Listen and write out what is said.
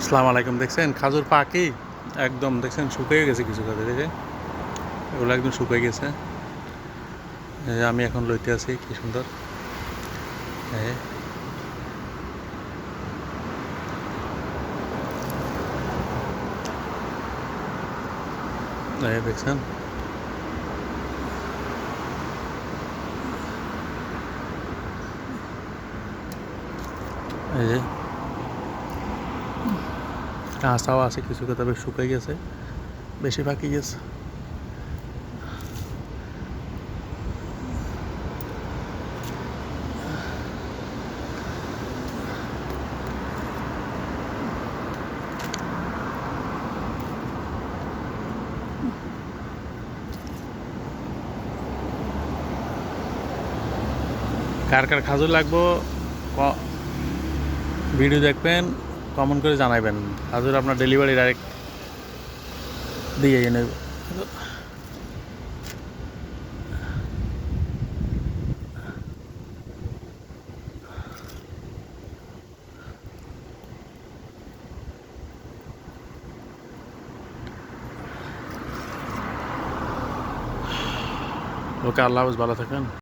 আসসালামু আলাইকুম। দেখছেন খাজুর পাকি একদম দেখছেন শুকিয়ে গেছে কিছু কাজে দেখে, এগুলো একদম শুকিয়ে গেছে। আমি এখন লইতে আছি, কি সুন্দর। এই দেখছেন, এই যে কাঁচাও আছে কিছু, তবে শুকিয়ে গেছে, বেশি পাকি গেছে। কার কার খাজুর লাগবো ভিডিও দেখবেন, কমেন্ট করে জানাবেন। খাজুর আপনার ডেলিভারি ডাইরেক্ট দিয়ে নেব। ওকে, আল্লাহ হাফেজ, ভালো থাকবেন।